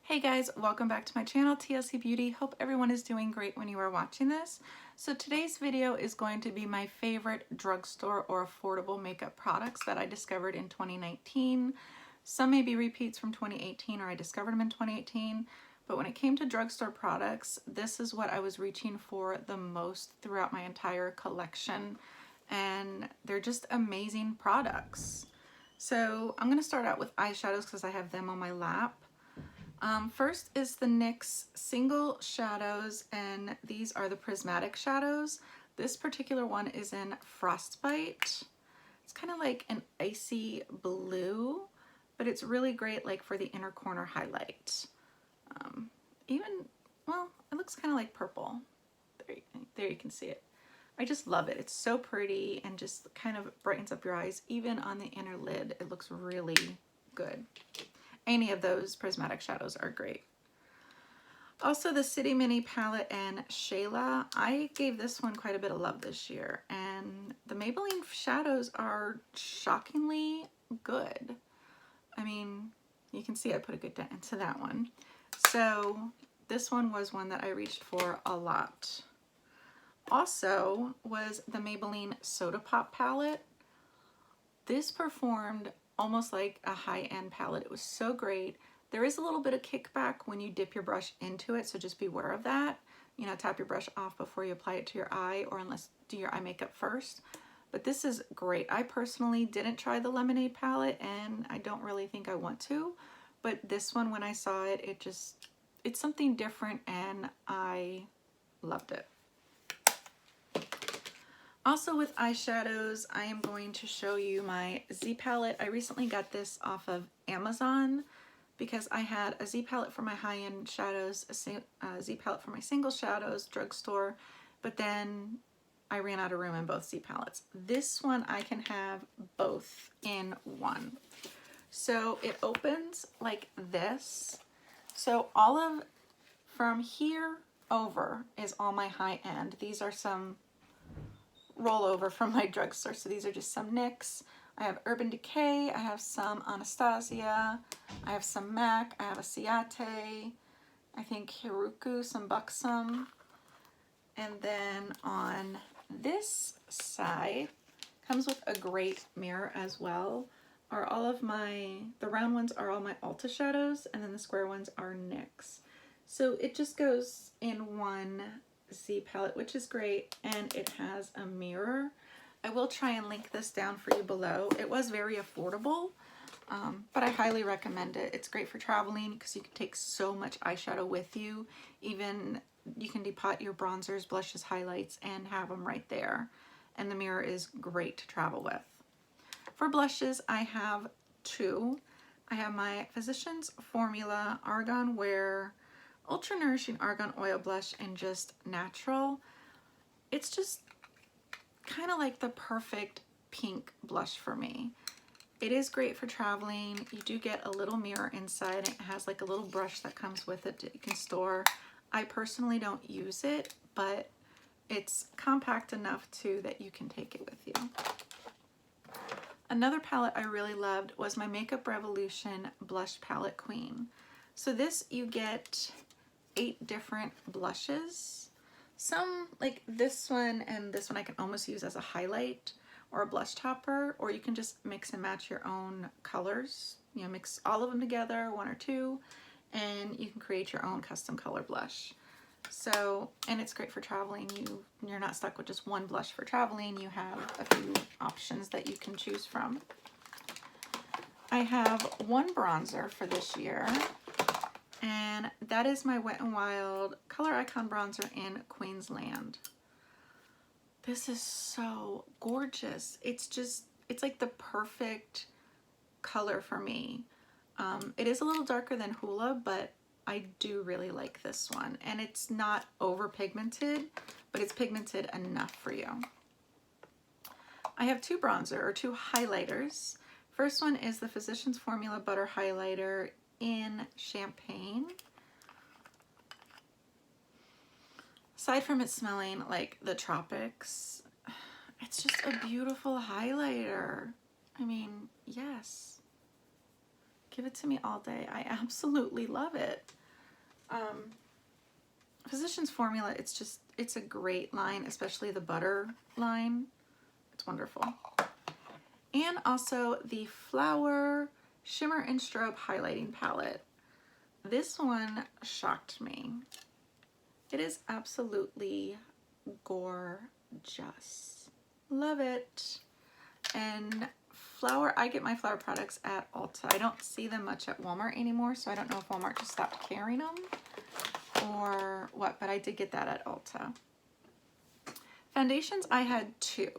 Hey guys, welcome back to my channel, TLC Beauty. Hope everyone is doing great when you are watching this. So today's video is going to be my favorite drugstore or affordable makeup products that I discovered in 2019. Some may be repeats from 2018 or I discovered them in 2018. But when it came to drugstore products, this is what I was reaching for the most throughout my entire collection. And they're just amazing products. So I'm going to start out with eyeshadows because I have them on my lap. First is the NYX single shadows, and these are the Prismatic shadows. This particular one is in Frostbite. It's kind of like an icy blue, but it's really great like for the inner corner highlight. Well, it looks kind of like purple. There you can see it. I just love it. It's so pretty and just kind of brightens up your eyes. Even on the inner lid, it looks really good. Any of those Prismatic shadows are great. Also the City Mini palette and Shayla. I gave this one quite a bit of love this year, and the Maybelline shadows are shockingly good. I mean, you can see I put a good dent into that one. So this one was one that I reached for a lot. Also was the Maybelline Soda Pop palette. This performed almost like a high-end palette. It was so great. There is a little bit of kickback when you dip your brush into it, so just be aware of that. You know, tap your brush off before you apply it to your eye, or unless do your eye makeup first. But this is great. I personally didn't try the Lemonade palette, and I don't really think I want to. But this one, when I saw it, it's something different, and I loved it. Also with eyeshadows, I am going to show you my Z palette. I recently got this off of Amazon because I had a Z palette for my high-end shadows, a Z palette for my single shadows, drugstore, but then I ran out of room in both Z palettes. This one I can have both in one. So it opens like this. So from here over is all my high-end. These are some rollover from my drugstore. So these are just some NYX. I have Urban Decay, I have some Anastasia, I have some MAC, I have a Ciate, I think Hiruku, some Buxom. And then on this side, comes with a great mirror as well, are all of the round ones are all my Ulta shadows, and then the square ones are NYX. So it just goes in one Z palette, which is great, and it has a mirror. I will try and link this down for you below. It was very affordable, but I highly recommend it. It's great for traveling because you can take so much eyeshadow with you. Even you can depot your bronzers, blushes, highlights, and have them right there. And the mirror is great to travel with. For blushes, I have two. I have my Physicians Formula Argan Wear Ultra-Nourishing Argan Oil Blush in just natural. It's just kind of like the perfect pink blush for me. It is great for traveling. You do get a little mirror inside. It has like a little brush that comes with it that you can store. I personally don't use it, but it's compact enough too that you can take it with you. Another palette I really loved was my Makeup Revolution Blush Palette Queen. So this you get 8 different blushes. Some like this one and this one I can almost use as a highlight or a blush topper, or you can just mix and match your own colors. You know, mix all of them together, 1 or 2, and you can create your own custom color blush. So, and it's great for traveling. You're not stuck with just one blush for traveling. You have a few options that you can choose from. I have one bronzer for this year, and that is my Wet n Wild Color Icon Bronzer in Queensland. This is so gorgeous. It's like the perfect color for me. It is a little darker than Hoola, but I do really like this one. And it's not over pigmented, but it's pigmented enough for you. I have two highlighters. First one is the Physicians Formula Butter Highlighter in Champagne. Aside from it smelling like the tropics, it's just a beautiful highlighter. I mean, yes. Give it to me all day. I absolutely love it. Physicians Formula, it's a great line, especially the butter line. It's wonderful. And also the Flower Shimmer and Strobe Highlighting Palette. This one shocked me. It is absolutely gorgeous. Love it. And Flower, I get my Flower products at Ulta. I don't see them much at Walmart anymore, so I don't know if Walmart just stopped carrying them or what, but I did get that at Ulta. Foundations, I had two.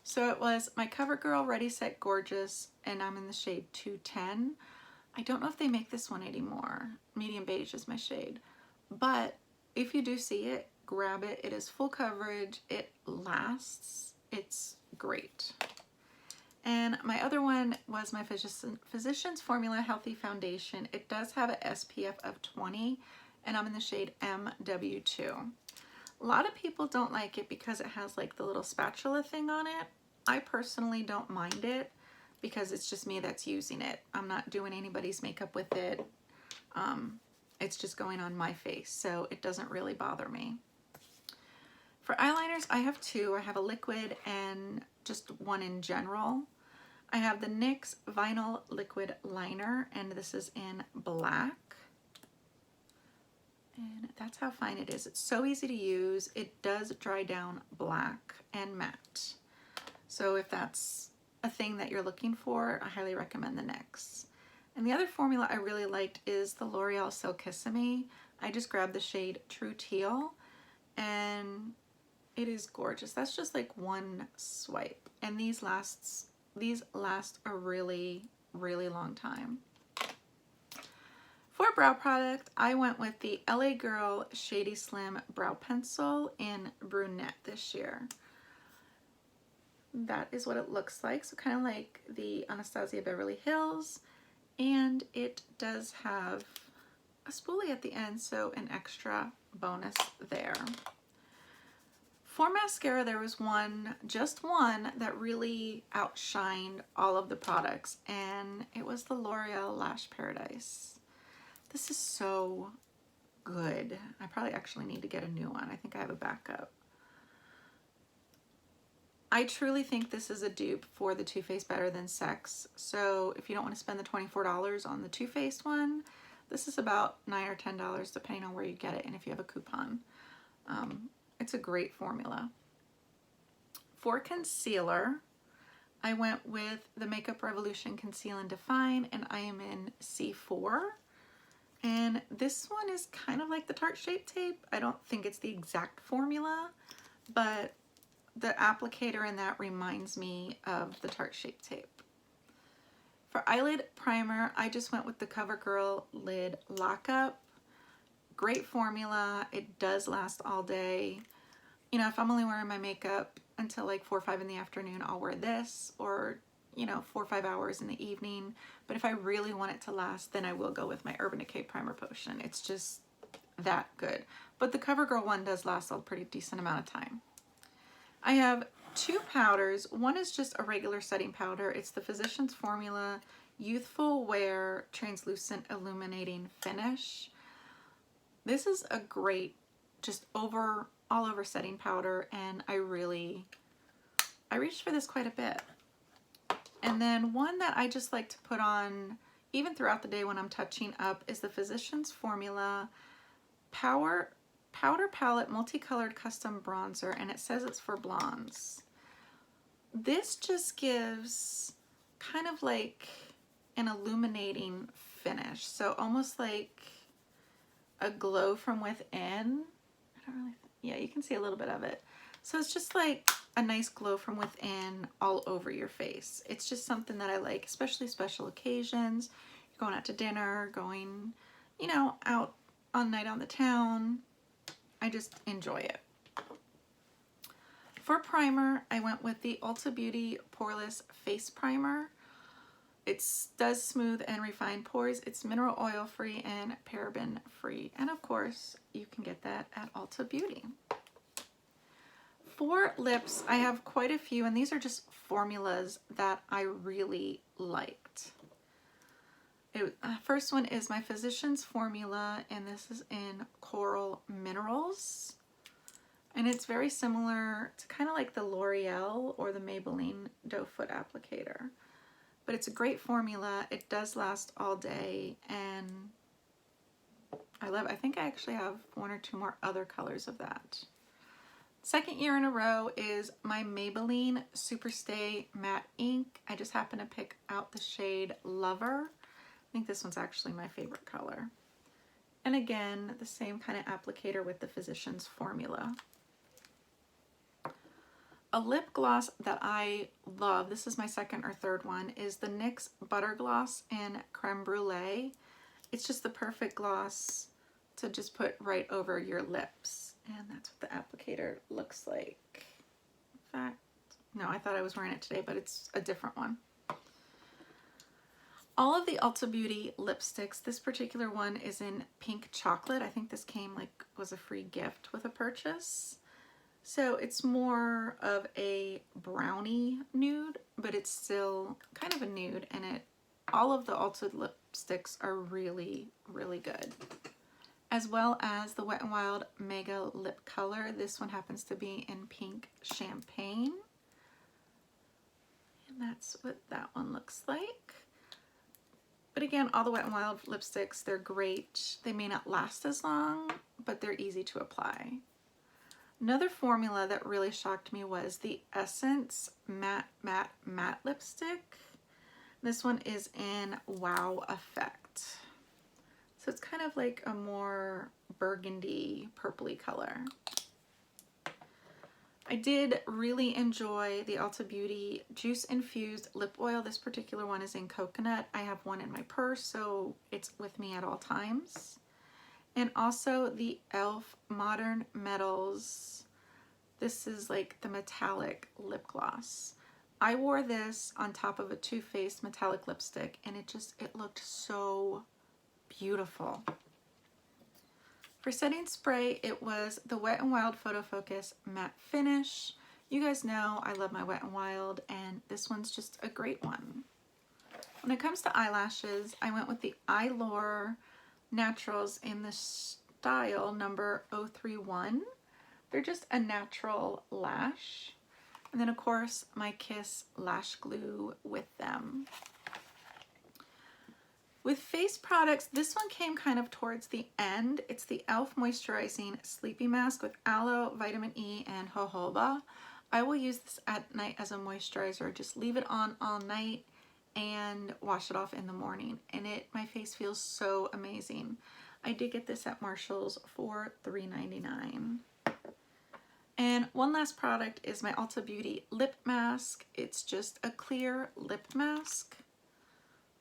So it was my CoverGirl Ready Set Gorgeous, and I'm in the shade 210. I don't know if they make this one anymore. Medium beige is my shade. But if you do see it, grab it. It is full coverage. It lasts. It's great. And my other one was my Physicians Formula Healthy Foundation. It does have an SPF of 20, and I'm in the shade MW2. A lot of people don't like it because it has like the little spatula thing on it. I personally don't mind it because it's just me that's using it. I'm not doing anybody's makeup with it. It's just going on my face, so it doesn't really bother me. For eyeliners, I have two. I have a liquid and just one in general. I have the NYX Vinyl Liquid Liner, and this is in black. And that's how fine it is. It's so easy to use. It does dry down black and matte. So if that's a thing that you're looking for, I highly recommend the NYX. And the other formula I really liked is the L'Oreal Silkissime. I just grabbed the shade True Teal, and it is gorgeous. That's just like one swipe, and these last a really, really long time. For brow product, I went with the LA Girl Shady Slim Brow Pencil in Brunette this year. That is what it looks like. So kind of like the Anastasia Beverly Hills. And it does have a spoolie at the end, so an extra bonus there. For mascara, there was just one that really outshined all of the products, and it was the L'Oreal Lash Paradise. This is so good. I probably actually need to get a new one. I think I have a backup. I truly think this is a dupe for the Too Faced Better Than Sex. So if you don't want to spend the $24 on the Too Faced one, this is about $9 or $10 depending on where you get it and if you have a coupon. It's a great formula. For concealer, I went with the Makeup Revolution Conceal and Define, and I am in C4. And this one is kind of like the Tarte Shape Tape. I don't think it's the exact formula, but the applicator in that reminds me of the Tarte Shape Tape. For eyelid primer, I just went with the CoverGirl Lid Lockup. Great formula. It does last all day. You know, if I'm only wearing my makeup until like 4 or 5 in the afternoon, I'll wear this, or, you know, 4 or 5 hours in the evening. But if I really want it to last, then I will go with my Urban Decay Primer Potion. It's just that good. But the CoverGirl one does last a pretty decent amount of time. I have two powders. One is just a regular setting powder. It's the Physicians Formula Youthful Wear Translucent Illuminating Finish. This is a great, just all over setting powder, and I reached for this quite a bit. And then one that I just like to put on even throughout the day when I'm touching up is the Physicians Formula Powder Palette Multicolored Custom Bronzer, and it says it's for blondes. This just gives kind of like an illuminating finish, so almost like a glow from within. Yeah, you can see a little bit of it. So it's just like a nice glow from within all over your face. It's just something that I like, especially special occasions. You're going out to dinner, going, you know, out on night on the town. I just enjoy it. For primer, I went with the Ulta Beauty Poreless Face Primer. It does smooth and refine pores. It's mineral oil free and paraben free. And of course, you can get that at Ulta Beauty. For lips, I have quite a few, and these are just formulas that I really liked. First one is my Physicians Formula, and this is in Coral Minerals. And it's very similar to kind of like the L'Oreal or the Maybelline Doe Foot Applicator. But it's a great formula. It does last all day, and I love it. I think I actually have 1 or 2 more other colors of that. Second year in a row is my Maybelline Superstay Matte Ink. I just happened to pick out the shade Lover. I think this one's actually my favorite color. And again, the same kind of applicator with the Physicians Formula. A lip gloss that I love, this is my second or third one, is the NYX Butter Gloss in Creme Brulee. It's just the perfect gloss to just put right over your lips. And that's what the applicator looks like. In fact, no, I thought I was wearing it today, but it's a different one. All of the Ulta Beauty lipsticks, this particular one is in Pink Chocolate. I think this came was a free gift with a purchase. So it's more of a brownie nude, but it's still kind of a nude, and all of the Ulta lipsticks are really, really good. As well as the Wet n Wild Mega Lip Color. This one happens to be in Pink Champagne. And that's what that one looks like. But again, all the Wet n Wild lipsticks, they're great. They may not last as long, but they're easy to apply. Another formula that really shocked me was the Essence Matte Lipstick. This one is in Wow Effect. So it's kind of like a more burgundy, purpley color. I did really enjoy the Ulta Beauty Juice Infused Lip Oil. This particular one is in Coconut. I have one in my purse, so it's with me at all times. And also the E.L.F. Modern Metals. This is like the metallic lip gloss. I wore this on top of a Too Faced metallic lipstick, and it looked so beautiful. For setting spray, it was the Wet n Wild Photo Focus Matte Finish. You guys know I love my Wet n Wild, and this one's just a great one. When it comes to eyelashes, I went with the Eylure Naturals in the style number 031. They're just a natural lash. And then of course my Kiss lash glue with them. With face products, this one came kind of towards the end. It's the E.L.F. Moisturizing Sleepy Mask with aloe, vitamin E, and jojoba. I will use this at night as a moisturizer. Just leave it on all night and wash it off in the morning, and my face feels so amazing. I did get this at Marshall's for $3.99. And one last product is my Ulta Beauty lip mask. It's just a clear lip mask.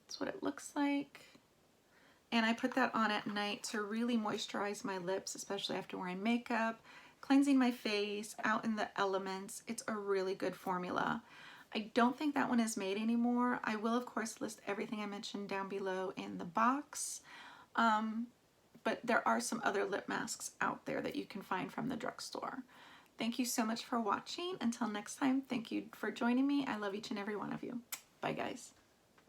That's what it looks like. And I put that on at night to really moisturize my lips, especially after wearing makeup, cleansing my face, out in the elements. It's a really good formula. I don't think that one is made anymore. I will, of course, list everything I mentioned down below in the box. But there are some other lip masks out there that you can find from the drugstore. Thank you so much for watching. Until next time, thank you for joining me. I love each and every one of you. Bye, guys.